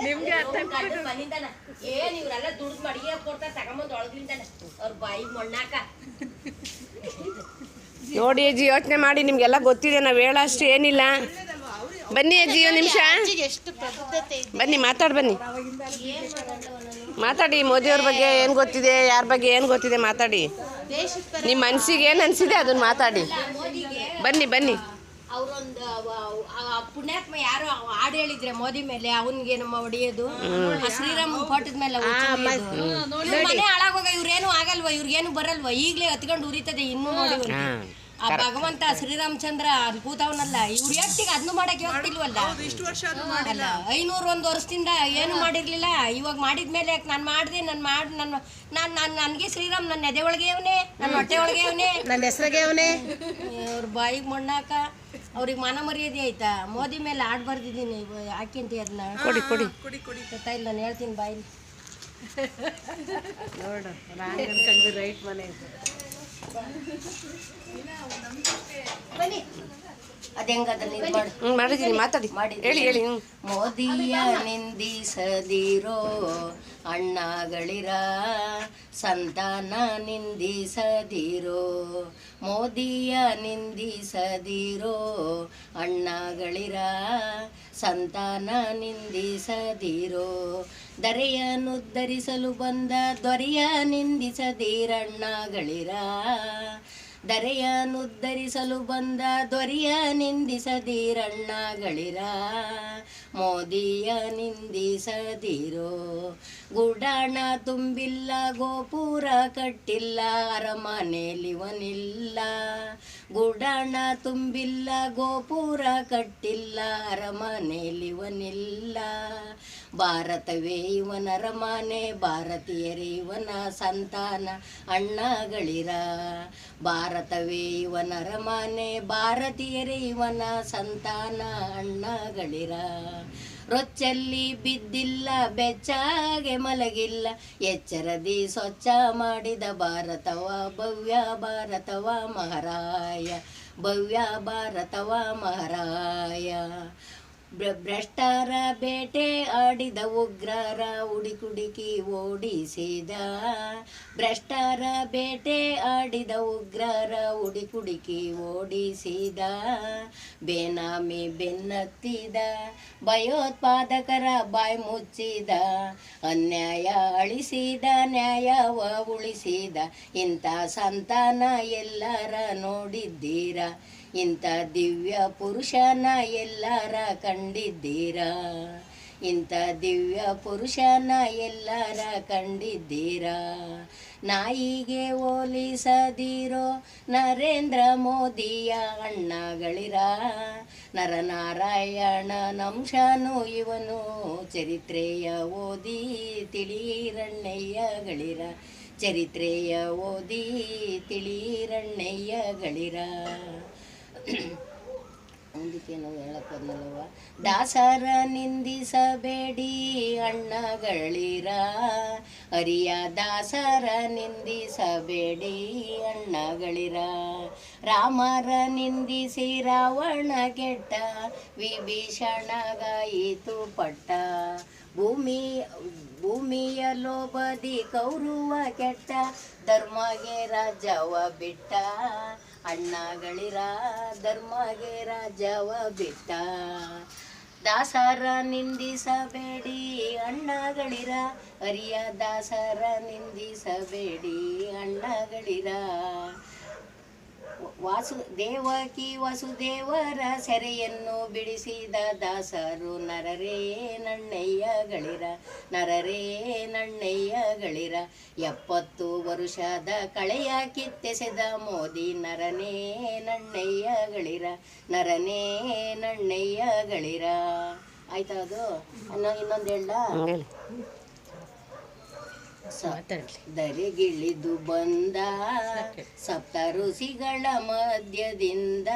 ನಿಮ್ಗೆ ಏನ್ ಇವ್ರೆಲ್ಲ ದುಡ್ಡು ಮಡಿಗೆ ಕೊಡ್ತಾರೆ ತಗೊಂಬಂದ್ ಒಳಗ್ಲಿಂದಾನೆ ಅವ್ರ ಬಾಯಿಗೆ ಮಣ್ಣಾಕ ನೋಡಿ ಅಜ್ಜಿ, ಯೋಚನೆ ಮಾಡಿ, ನಿಮ್ಗೆಲ್ಲ ಗೊತ್ತಿದೆ, ನಾವು ಹೇಳೋಷ್ಟು ಏನಿಲ್ಲ. ಬನ್ನಿ ಅಜ್ಜಿ, ಒಂದು ನಿಮಿಷ ಬನ್ನಿ, ಬನ್ನಿ ಮಾತಾಡಿ. ಮೋದಿಯವ್ರ ಬಗ್ಗೆ ಏನು ಗೊತ್ತಿದೆ, ಯಾರ ಬಗ್ಗೆ ಏನು ಗೊತ್ತಿದೆ ಮಾತಾಡಿ. ನಿಮ್ಮ ಮನಸ್ಸಿಗೆ ಏನು ಅನಿಸಿದೆ ಅದನ್ನ ಮಾತಾಡಿ. ಬನ್ನಿ ಅವ್ರೊಂದು ಪುಣ್ಯಾತ್ಮ ಯಾರು ಹಾಡು ಹೇಳಿದ್ರೆ ಮೋದಿ ಮೇಲೆ, ಅವನ್ಗೆ ನಮ್ಮ ಹೊಡಿಯೋದು, ಶ್ರೀರಾಮ್ ಫೋಟೋದ ಮೇಲೆ ಮನೆ ಹಾಳಾಗೋಗ. ಇವ್ರೇನು ಆಗಲ್ವಾ, ಇವ್ರಿಗೇನು ಬರಲ್ವಾ, ಈಗಲೇ ಹತ್ಕೊಂಡು ಉರಿತದೆ. ಇನ್ನೂ ನೋಡಿ ಆ ಭಗವಂತ ಶ್ರೀರಾಮಚಂದ್ರ ಅಲ್ಲಿ ಕೂತವನಲ್ಲ, ಇವ್ರ ಎಷ್ಟಿಗೆ ಅದನ್ನು ಮಾಡಕ್ಕೆ ಹೋಗ್ತಿಲ್ವಲ್ಲ. 501 ವರ್ಷದಿಂದ ಏನು ಮಾಡಿರ್ಲಿಲ್ಲ. ಇವಾಗ ಮಾಡಿದ್ಮೇಲೆ ನಾನು ಮಾಡಿದೆ, ನನಗೆ ಶ್ರೀರಾಮ್ ನನ್ನ ಎದೆ ಒಳಗೆ ಅವನೇ, ನನ್ನ ಹೊಟ್ಟೆ ಒಳಗೆ ಅವನೇ, ನನ್ನ ಹೆಸರಿಗೆ ಅವನೇ. ಅವ್ರ ಬಾಯಿಗೆ ಮಣ್ಣಾಕ ಅವ್ರಿಗೆ ಮಾನ ಮರ್ಯಾದೆ ಆಯ್ತಾ. ಮೋದಿ ಮೇಲೆ ಆಡ್ ಬರ್ದಿದ್ದೀನಿ, ಹಾಕಿಂತ ಅದನ್ನ ಕೊಡಿ ಗೊತ್ತಾ ಇಲ್ಲ, ನಾನು ಹೇಳ್ತೀನಿ ಬಾಯಿಲಿ ನೋಡು. ರೈಟ್ ಮನೆ ಬನ್ನಿ. ಮಾಡಿದ್ದೀನಿ, ಮಾತಾಡಿ, ಹೇಳಿ. ಮೋದಿಯ ನಿಂದಿಸದಿರೋ ಅಣ್ಣಗಳಿರ, ಸಂತಾನ ನಿಂದಿಸದಿರೋ. ಮೋದಿಯ ನಿಂದಿಸದಿರೋ ಅಣ್ಣಗಳಿರ, ಸಂತಾನ ನಿಂದಿಸದಿರೋ. ದರೆಯನ್ನುದ್ಧರಿಸಲು ಬಂದ ದೊರೆಯ ನಿಂದಿಸದಿರಣ್ಣಗಳಿರ, ದರೆಯನ್ನುದ್ಧರಿಸಲು ಬಂದ ದೊರೆಯ ನಿಂದಿಸದಿರಣ್ಣಗಳಿರ. ಮೋದಿಯ ನಿಂದಿಸದಿರೋ. ಗುಡಾಣ ತುಂಬಿಲ್ಲ, ಗೋಪುರ ಕಟ್ಟಿಲ್ಲ, ಅರಮನೆಲಿವನಿಲ್ಲ. ಗುಡಾಣ ತುಂಬಿಲ್ಲ, ಗೋಪುರ ಕಟ್ಟಿಲ್ಲ, ಅರಮನೆಲಿವನಿಲ್ಲ. ಭಾರತವೇ ಇವನ ಅರಮನೆ, ಭಾರತೀಯರೇ ಇವನ ಸಂತಾನ ಅಣ್ಣಗಳಿರ. ಭಾರತವೇ ಇವನ ಅರಮನೆ, ಭಾರತೀಯರೇ ಇವನ ಸಂತಾನ ಅಣ್ಣಗಳಿರ. ರೊಚ್ಚಲ್ಲಿ ಬಿದ್ದಿಲ್ಲ, ಬೆಚ್ಚಾಗೆ ಮಲಗಿಲ್ಲ, ಎಚ್ಚರದಿ ಸ್ವಚ್ಛ ಮಾಡಿದ ಭಾರತವ, ಭವ್ಯ ಭಾರತವ ಮಹಾರಾಯ, ಭವ್ಯ ಭಾರತವ ಮಹಾರಾಯ. ಭ್ರಷ್ಟರ ಬೇಟೆ ಆಡಿದ ಉಗ್ರರ ಹುಡುಕಿ ಓಡಿಸಿದ. ಭ್ರಷ್ಟರ ಬೇಟೆ ಆಡಿದ ಉಗ್ರರ ಹುಡುಕಿ ಓಡಿಸಿದ. ಬೇನಾಮಿ ಬೆನ್ನತ್ತಿದ, ಭಯೋತ್ಪಾದಕರ ಬಾಯಿ ಮುಚ್ಚಿದ. ಅನ್ಯಾಯ ಅಳಿಸಿದ, ನ್ಯಾಯವ ಉಳಿಸಿದ. ಇಂಥ ಸಂತಾನ ಎಲ್ಲರ ನೋಡಿದ್ದೀರಾ, ಇಂಥ ದಿವ್ಯ ಪುರುಷನ ಎಲ್ಲರ ಕಂಡಿದ್ದೀರಾ, ಇಂಥ ದಿವ್ಯ ಪುರುಷನ ಎಲ್ಲರ ಕಂಡಿದ್ದೀರಾ. ನಾಯಿಗೆ ಹೋಲಿಸದಿರೋ ನರೇಂದ್ರ ಮೋದಿಯ ಅಣ್ಣಗಳಿರ. ನರನಾರಾಯಣ ನಂಶನು ಇವನು, ಚರಿತ್ರೆಯ ಓದಿ ತಿಳಿರಣ್ಣಯ್ಯಗಳಿರ, ಚರಿತ್ರೆಯ ಓದಿ ತಿಳಿರಣ್ಣಯ್ಯಗಳಿರ. ಮುಂದಕ್ಕೇನೋ ಹೇಳಕ್ಕಲ್ಲವ. ದಾಸರ ನಿಂದಿಸಬೇಡಿ ಅಣ್ಣಗಳಿರ, ಹರಿಯ ದಾಸರ ನಿಂದಿಸಬೇಡಿ ಅಣ್ಣಗಳಿರ. ರಾಮರ ನಿಂದಿಸಿ ರಾವಣ ಕೆಟ್ಟ, ವಿಭೀಷಣಗಾಯಿತು ಪಟ್ಟ. ಭೂಮಿಯ ಲೋಭದಿ ಕೌರವ ಕೆಟ್ಟ, ಧರ್ಮಗೆ ರಾಜವ ಬಿಟ್ಟ. ಅಣ್ಣಗಳಿರ, ಧರ್ಮಗೆ ರಾಜವ ಬಿಟ್ಟ. ದಾಸರ ನಿಂದಿಸಬೇಡಿ ಅಣ್ಣಗಳಿರ, ಹರಿಯ ದಾಸರ ನಿಂದಿಸಬೇಡಿ ಅಣ್ಣಗಳಿರ. ದೇವಕಿ ವಸುದೇವರ ಸೆರೆಯನ್ನು ಬಿಡಿಸಿದ ದಾಸರು ನರರೇ ನಣ್ಣಯ್ಯಗಳಿರ, ನರರೇ ನಣ್ಣಯ್ಯಗಳಿರ. 70 ವರುಷದ ಕಳೆಯ ಕಿತ್ತೆಸೆದ ಮೋದಿ ನರನೇ ನಣ್ಣಯ್ಯಗಳಿರ, ನರನೇ ನಣ್ಣಯ್ಯಗಳಿರ. ಆಯ್ತಾ? ಅದು ಇನ್ನೊಂದು ಹೇಳ. ದರೆಗಿಳಿದು ಬಂದ ಸಪ್ತ ಋಷಿಗಳ ಮಧ್ಯದಿಂದ,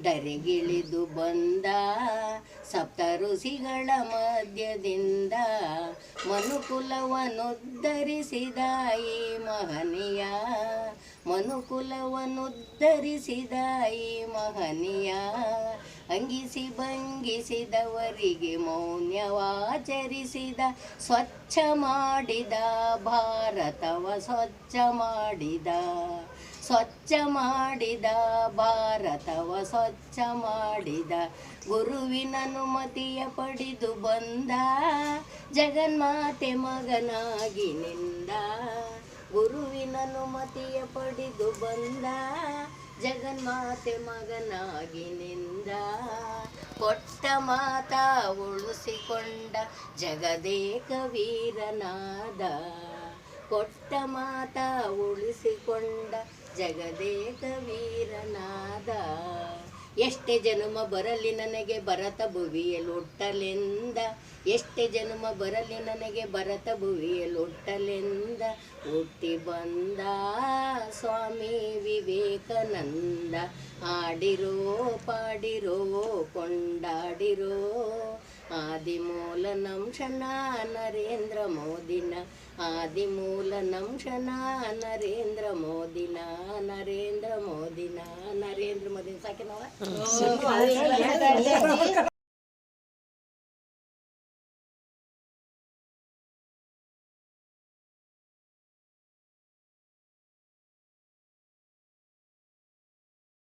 ದರೆಗಿಳಿದು ಬಂದ ಸಪ್ತ ಋಷಿಗಳ ಮಧ್ಯದಿಂದ. ಮನುಕುಲವನ್ನುದ್ಧರಿಸಿದ ಈ ಮಹನೀಯ, ಮನುಕುಲವನ್ನುದ್ಧರಿಸಿದ ಈ ಮಹನೀಯ. ಅಂಗಿಸಿ ಭಂಗಿಸಿದವರಿಗೆ ಮೌನ್ಯವಾಚರಿಸಿದ ಸ್ವಚ್ಛ ಮಾಡಿದ ಭಾರತವ ಸ್ವಚ್ಛ ಮಾಡಿದ ಭಾರತವ ಸ್ವಚ್ಛ ಮಾಡಿದ ಗುರುವಿನ ಅನುಮತಿಯ ಪಡೆದು ಬಂದ ಜಗನ್ಮಾತೆ ಮಗನಾಗಿ ನಿಂದ ಗುರುವಿನ ಅನುಮತಿಯ ಪಡೆದು ಬಂದ ಜಗನ್ಮಾತೆ ಮಗನಾಗಿ ನಿಂದ ಕೊಟ್ಟ ಮಾತ ಉಳಿಸಿಕೊಂಡ ಜಗದೇಕ ವೀರನಾದ ಕೊಟ್ಟ ಮಾತ ಉಳಿಸಿಕೊಂಡ ಜಗದೇಕ ವೀರನಾದ ಎಷ್ಟೇ ಜನುಮ ಬರಲಿ ನನಗೆ ಭರತ ಭುವಿಯಲೊಟ್ಟಲೆಂದ ಎಷ್ಟೇ ಜನುಮ ಬರಲಿ ನನಗೆ ಭರತ ಭುವಿಯಲೊಟ್ಟಲೆಂದ ಹುಟ್ಟಿ ಬಂದ ಸ್ವಾಮಿ ವಿವೇಕಾನಂದ ಆಡಿರೋ ಪಾಡಿರೋ ಕೊಂಡಾಡಿರೋ ಆದಿಮೂಲ ನಂಶನ ನರೇಂದ್ರ ಮೋದಿನ ಆದಿಮೂಲ ನಂಶನ ನರೇಂದ್ರ ಮೋದಿನ ನರೇಂದ್ರ ಮೋದಿನ ಸಾಕೆ ನಾವ